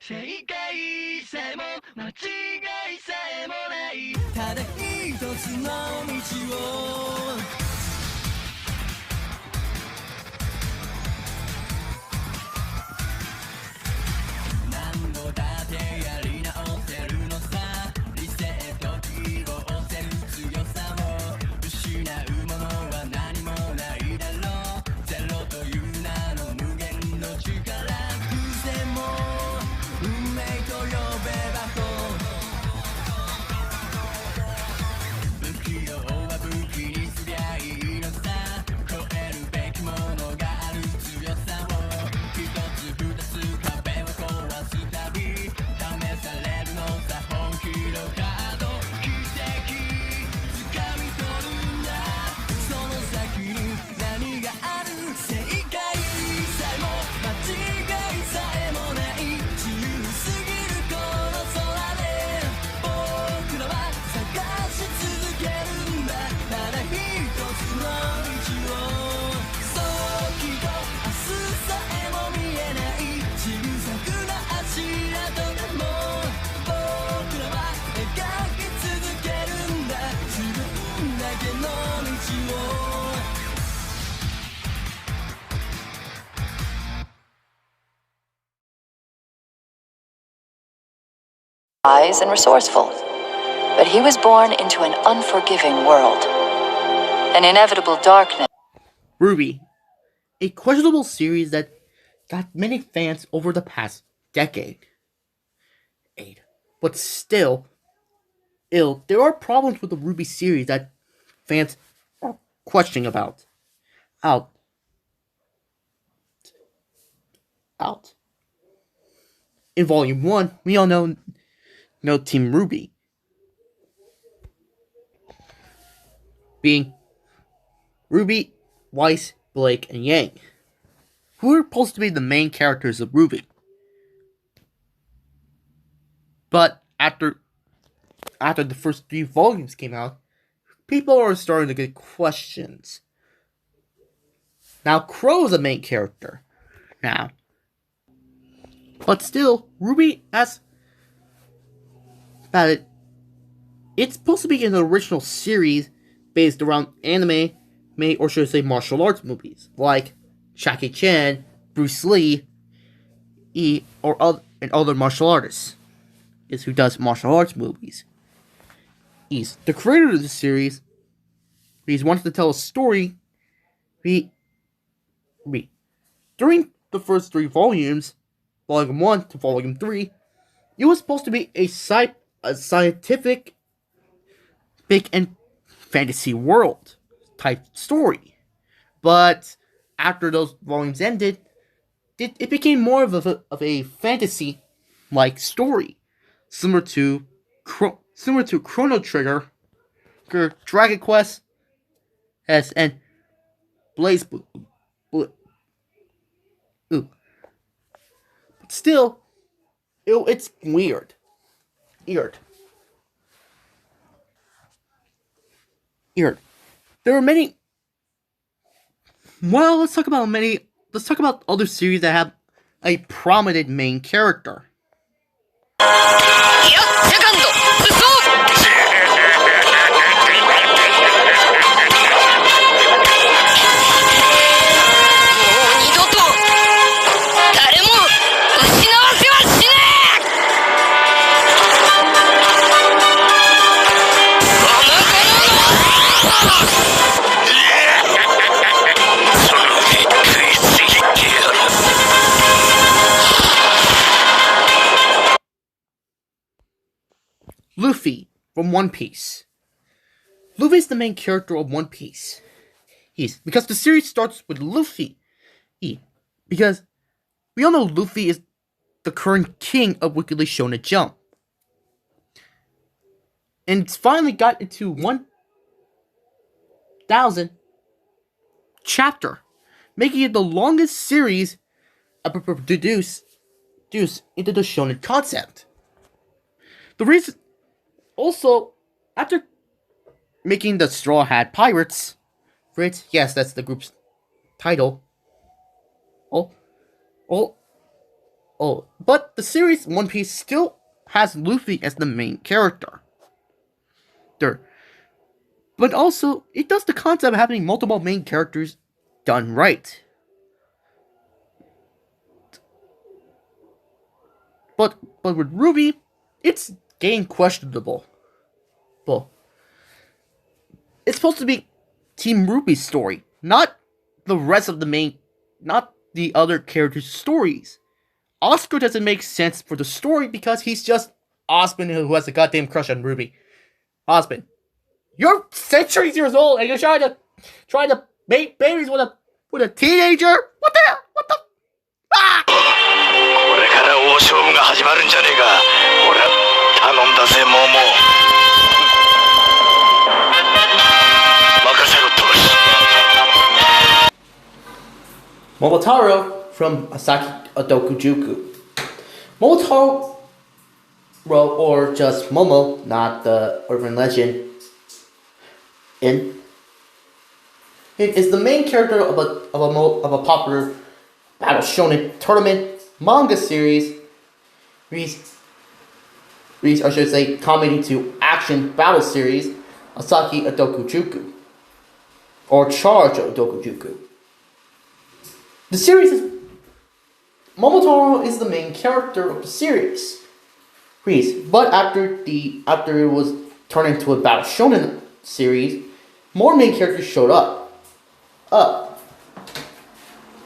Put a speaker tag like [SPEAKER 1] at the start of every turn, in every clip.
[SPEAKER 1] 正解さえも間違いさえもないただ一つの道を何度だってやり直せるのさ理性と希望せる強さを失うものは何もないだろうゼロという名の無限の力偶然も運命と呼べば不器用は武器にすりゃいいのさ超えるべきものがある強さを一つ二つ壁を壊すたび試されるのさ本気のカード奇跡掴み取るんだその先に何がある正解さえも間違いさえもない自由すぎるこの空で僕らは探し続けるんだただ一つの道をそうきっと明日さえも見えないジグザグな足跡でも僕らは描き続けるんだ自分だけの道を
[SPEAKER 2] Wise and resourceful, but he was born into an unforgiving world. An inevitable darkness.
[SPEAKER 3] Rwby, a questionable series that got many fans over the past decade. But still, there are problems with the Rwby series that fans are questioning about. Out. In Volume 1, we all know Team Rwby. Being Rwby, Weiss, Blake, and Yang, who are supposed to be the main characters of Rwby. But after the first 3 volumes came out, people are starting to get questions. Now Crow is the main character. Now. But still, Rwby has about it. It's supposed to be an original series based around anime, or should I say martial arts movies, like Jackie Chan, Bruce Lee, and other martial artists. Is who does martial arts movies. He's the creator of the series. He's wanted to tell a story. During the first 3 volumes, Volume 1 to Volume 3, it was supposed to be a scientific, big and fantasy world type story. But after those volumes ended, it became more of a fantasy-like story. Similar to Chrono Trigger, Dragon Quest, and Blaze Blue. But still, it's weird. There are many. Well, let's talk about other series that have a prominent main character. Luffy from One Piece. Luffy is the main character of One Piece. Because the series starts with Luffy. Because we all know Luffy is the current king of Weekly Shonen Jump. And it's finally got into 1,000 chapter, making it the longest series ever produced into the shonen concept. The reason, also, after making the Straw Hat Pirates, right? Yes, that's the group's title. Oh, but the series One Piece still has Luffy as the main character. There. But also, it does the concept of having multiple main characters done right. But with Rwby, it's getting questionable. Well, it's supposed to be Team Rwby's story, not the rest of the main, not the other characters' stories. Oscar doesn't make sense for the story because he's just Osman who has a goddamn crush on Rwby. Osman, you're centuries years old and you're trying to make babies with a teenager? What the hell? What the? Ah!
[SPEAKER 4] これから大勝負が始まるんじゃねえか。俺は頼んだぜ、モモ。任せろ、トシ。
[SPEAKER 3] Momotaro from Asaki Adokujuku. Momotaro, or just Momo, not the urban legend, it is the main character of a popular battle shonen tournament manga series, I should say, comedy to action battle series, Asaki Adokujuku, or Charge Adokujuku. The series is Momotaro is the main character of the series, but after it was turned into a battle shonen series, more main characters showed up.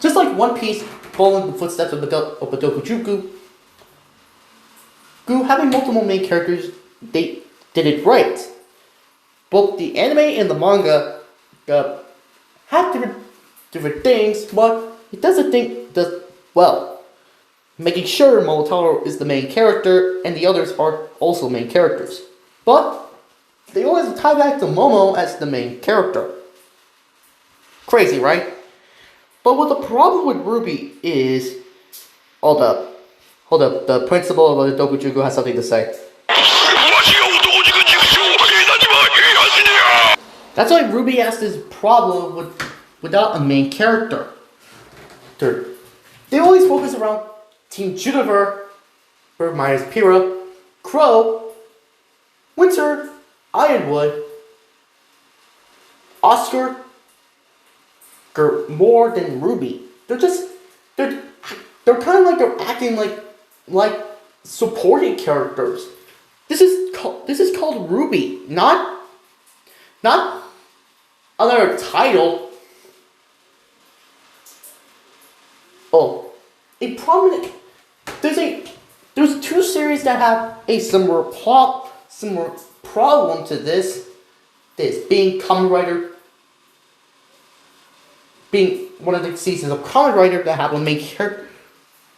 [SPEAKER 3] Just like One Piece following the footsteps of Dokujuku, having multiple main characters, they did it right. Both the anime and the manga have different things, but it does well, making sure Momotaro is the main character and the others are also main characters. But they always tie back to Momo as the main character. Crazy, right? But what the problem with Rwby is... Hold up, the principal of the Dokujuku has something to say. That's why Rwby has this problem without a main character. They always focus around Team Juniper, minus Pyrrha, Crow, Winter, Ironwood, Oscar, more than Rwby. They're kind of like they're acting like supporting characters. This is called Rwby, not another title. Oh, a prominent. There's two series that have a similar problem to this being Kamen Rider. Being one of the seasons of Kamen Rider that have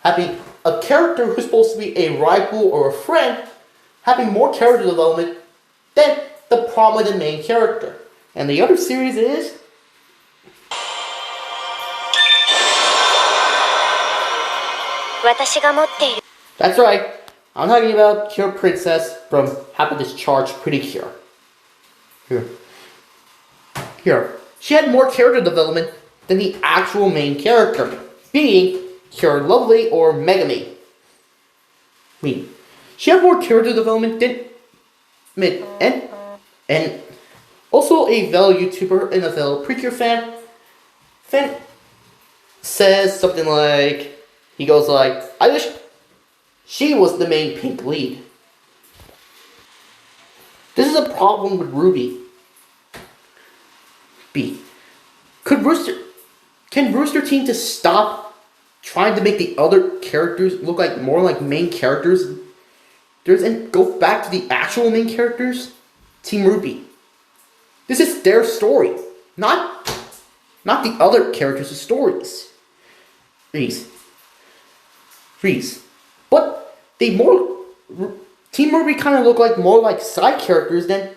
[SPEAKER 3] having a character who's supposed to be a rival or a friend, having more character development than the prominent main character. And the other series is That's right. I'm talking about Cure Princess from Happiness Charge Pretty Cure. Here. She had more character development than the actual main character, being Cure Lovely or Megami. She had more character development than and also a fellow YouTuber and a fellow Precure fan says something like, he goes like, I wish she was the main pink lead. This is a problem with Rwby. Can Rooster Team just stop trying to make the other characters look more like main characters? And go back to the actual main characters? Team Rwby. This is their story, not the other characters' stories. But Team Rwby kind of look more like side characters than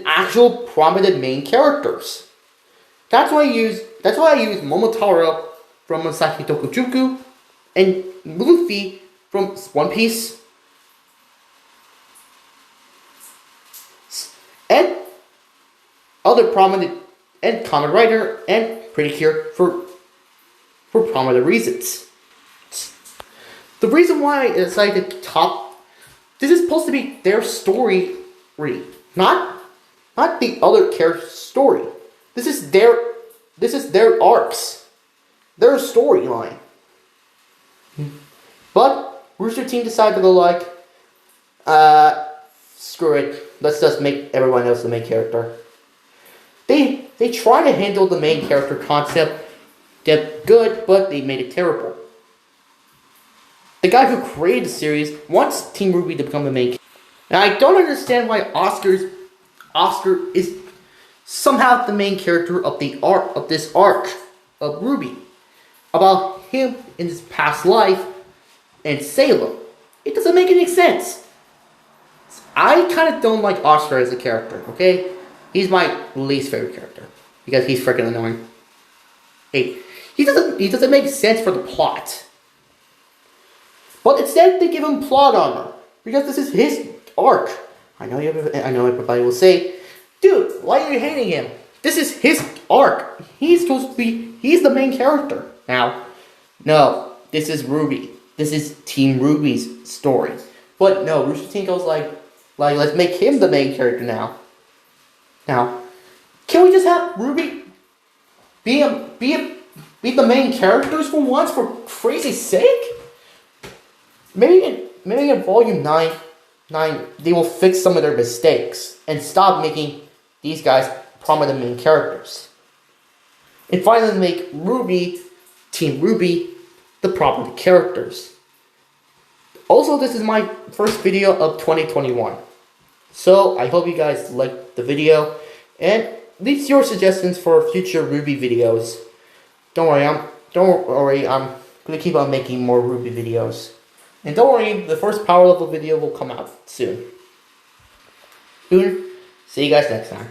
[SPEAKER 3] actual prominent main characters. That's why I use Momotaro from Asaki Dokujuku and Luffy from One Piece and other prominent and Kamen Rider and Pretty Cure for prominent reasons. The reason why I decided to top, this is supposed to be their story, not the other character's story. This is their arcs, their storyline. But Rooster Team decided to go like, screw it. Let's just make everyone else the main character. They try to handle the main character concept. They're good, but they made it terrible. The guy who created the series wants Team Rwby to become the main character. And I don't understand why Oscar is somehow the main character of this arc of Rwby. About him in his past life and Salem. It doesn't make any sense. I kind of don't like Oscar as a character, okay? He's my least favorite character. Because he's freaking annoying. Hey, he doesn't make sense for the plot. But instead, they give him plot armor. Because this is his arc. I know everybody will say, dude, why are you hating him? This is his arc. He's the main character. Now, no, this is Rwby. This is Team Rwby's story. But no, Rooster Team goes like, let's make him the main character now. Now, can we just have Rwby be the main characters for once, for crazy's sake? Maybe in Volume 9, they will fix some of their mistakes and stop making these guys prominent main characters. And finally make Team Rwby, the prominent characters. Also, this is my first video of 2021. So, I hope you guys liked the video. And leave your suggestions for future Rwby videos. Don't worry, I'm going to keep on making more Rwby videos. And don't worry, the first power level video will come out soon. See you guys next time.